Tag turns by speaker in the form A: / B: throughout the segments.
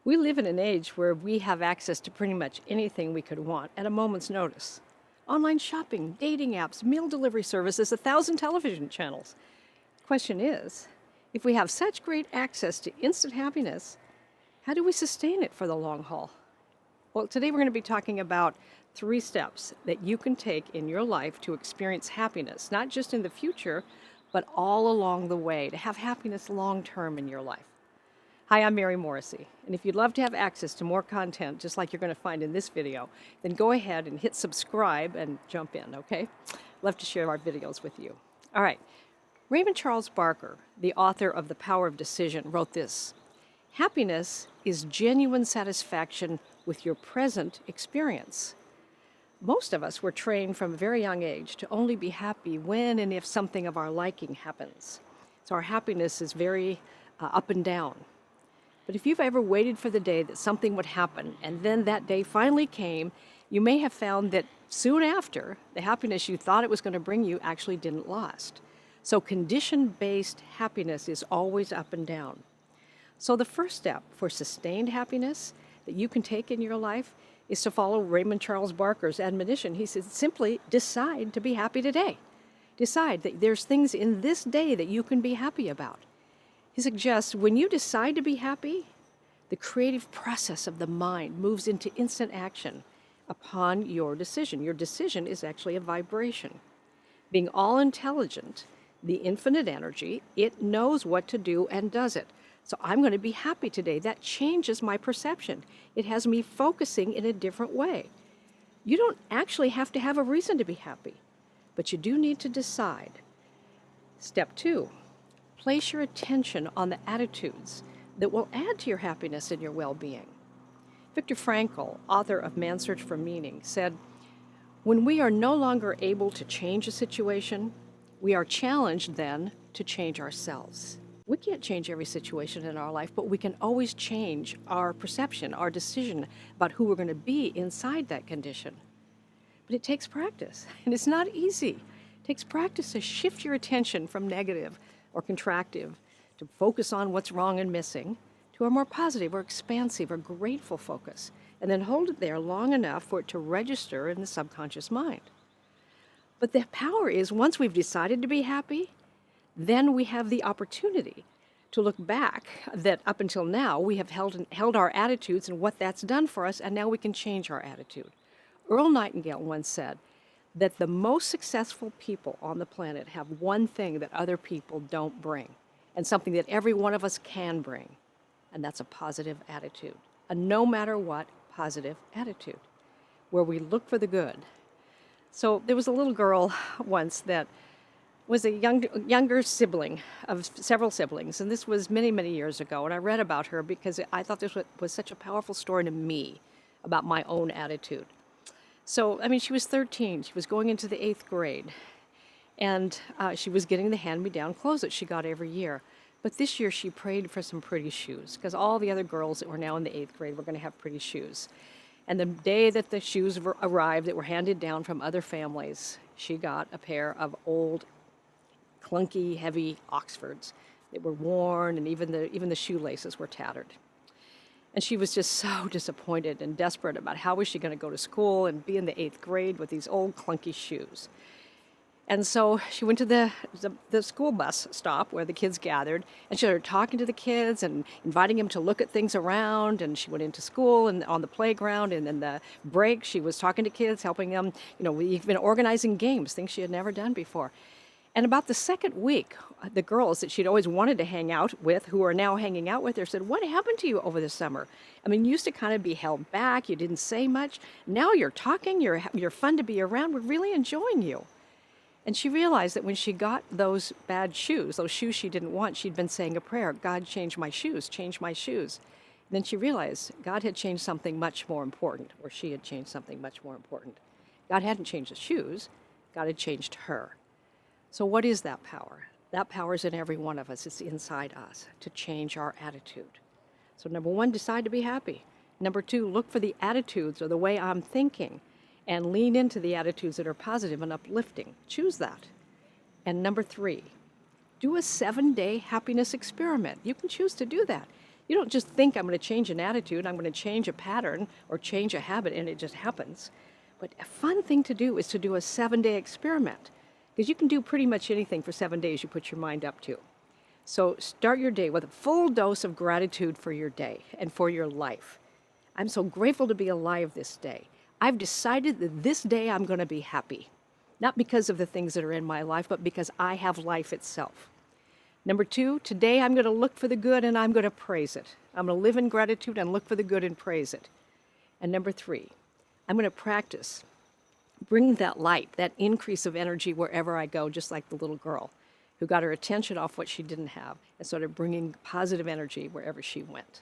A: We live in an age where we have access to pretty much anything we could want at a moment's notice. Online shopping, dating apps, meal delivery services, 1,000 television channels. The question is, if we have such great access to instant happiness, how do we sustain it for the long haul? Well, today we're going to be talking about 3 steps that you can take in your life to experience happiness, not just in the future, but all along the way, to have happiness long term in your life. Hi, I'm Mary Morrissey, and if you'd love to have access to more content, just like you're going to find in this video, then go ahead and hit subscribe and jump in, okay? Love to share our videos with you. All right, Raymond Charles Barker, the author of The Power of Decision, wrote this: "Happiness is genuine satisfaction with your present experience." Most of us were trained from a very young age to only be happy when and if something of our liking happens. So our happiness is very up and down. But if you've ever waited for the day that something would happen, and then that day finally came, you may have found that soon after, the happiness you thought it was going to bring you actually didn't last. So condition-based happiness is always up and down. So the first step for sustained happiness that you can take in your life is to follow Raymond Charles Barker's admonition. He says, simply decide to be happy today. Decide that there's things in this day that you can be happy about. He suggests when you decide to be happy, the creative process of the mind moves into instant action upon your decision. Your decision is actually a vibration. Being all intelligent, the infinite energy, it knows what to do and does it. So I'm going to be happy today. That changes my perception. It has me focusing in a different way. You don't actually have to have a reason to be happy, but you do need to decide. Step 2. Place your attention on the attitudes that will add to your happiness and your well-being. Viktor Frankl, author of Man's Search for Meaning, said, "When we are no longer able to change a situation, we are challenged then to change ourselves." We can't change every situation in our life, but we can always change our perception, our decision about who we're going to be inside that condition. But it takes practice, and it's not easy. It takes practice to shift your attention from negative or contractive, to focus on what's wrong and missing, to a more positive or expansive or grateful focus, and then hold it there long enough for it to register in the subconscious mind. But the power is, once we've decided to be happy, then we have the opportunity to look back that up until now we have held our attitudes and what that's done for us, and now we can change our attitude. Earl Nightingale once said that the most successful people on the planet have one thing that other people don't bring, and something that every one of us can bring, and that's a positive attitude. A no matter what positive attitude, where we look for the good. So there was a little girl once that was a younger sibling of several siblings, and this was many, many years ago, and I read about her because I thought this was such a powerful story to me about my own attitude. So, she was 13. She was going into the 8th grade, and she was getting the hand-me-down clothes that she got every year. But this year she prayed for some pretty shoes, because all the other girls that were now in the 8th grade were going to have pretty shoes. And the day that the shoes arrived that were handed down from other families, she got a pair of old, clunky, heavy Oxfords. They were worn, and even the shoelaces were tattered. And she was just so disappointed and desperate about how was she going to go to school and be in the 8th grade with these old clunky shoes. And so she went to the school bus stop where the kids gathered, and she started talking to the kids and inviting them to look at things around. And she went into school and on the playground, and in the break she was talking to kids, helping them, even organizing games, things she had never done before. And about the second week, the girls that she'd always wanted to hang out with, who are now hanging out with her, said, "What happened to you over the summer? You used to kind of be held back. You didn't say much. Now you're talking. You're fun to be around. We're really enjoying you." And she realized that when she got those bad shoes, those shoes she didn't want, she'd been saying a prayer, "God, change my shoes, change my shoes." And then she realized God had changed something much more important, or she had changed something much more important. God hadn't changed the shoes. God had changed her. So what is that power? That power is in every one of us. It's inside us to change our attitude. So number 1, decide to be happy. Number 2, look for the attitudes or the way I'm thinking and lean into the attitudes that are positive and uplifting. Choose that. And number 3, do a 7-day happiness experiment. You can choose to do that. You don't just think I'm going to change an attitude, I'm going to change a pattern or change a habit, and it just happens. But a fun thing to do is to do a 7-day experiment, because you can do pretty much anything for 7 days you put your mind up to. So start your day with a full dose of gratitude for your day and for your life. I'm so grateful to be alive this day. I've decided that this day I'm going to be happy. Not because of the things that are in my life, but because I have life itself. Number 2, today I'm going to look for the good and I'm going to praise it. I'm going to live in gratitude and look for the good and praise it. And number 3, I'm going to practice bringing that light, that increase of energy wherever I go, just like the little girl who got her attention off what she didn't have and started bringing positive energy wherever she went.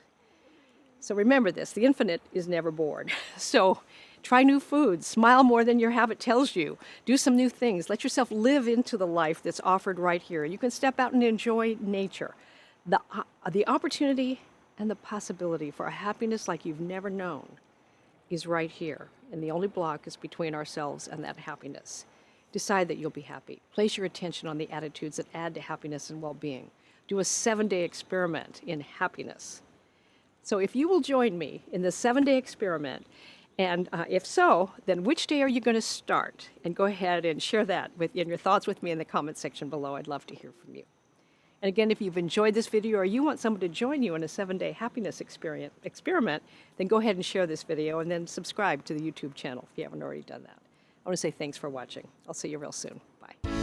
A: So remember this, the infinite is never bored. So try new foods, smile more than your habit tells you, do some new things, let yourself live into the life that's offered right here. You can step out and enjoy nature. The opportunity and the possibility for a happiness like you've never known is right here. And the only block is between ourselves and that happiness. Decide that you'll be happy. Place your attention on the attitudes that add to happiness and well-being. Do a 7-day experiment in happiness. So if you will join me in the 7-day experiment, and if so, then which day are you going to start? And go ahead and share that in your thoughts with me in the comment section below. I'd love to hear from you. And again, if you've enjoyed this video or you want someone to join you in a 7-day happiness experiment, then go ahead and share this video and then subscribe to the YouTube channel if you haven't already done that. I want to say thanks for watching. I'll see you real soon. Bye.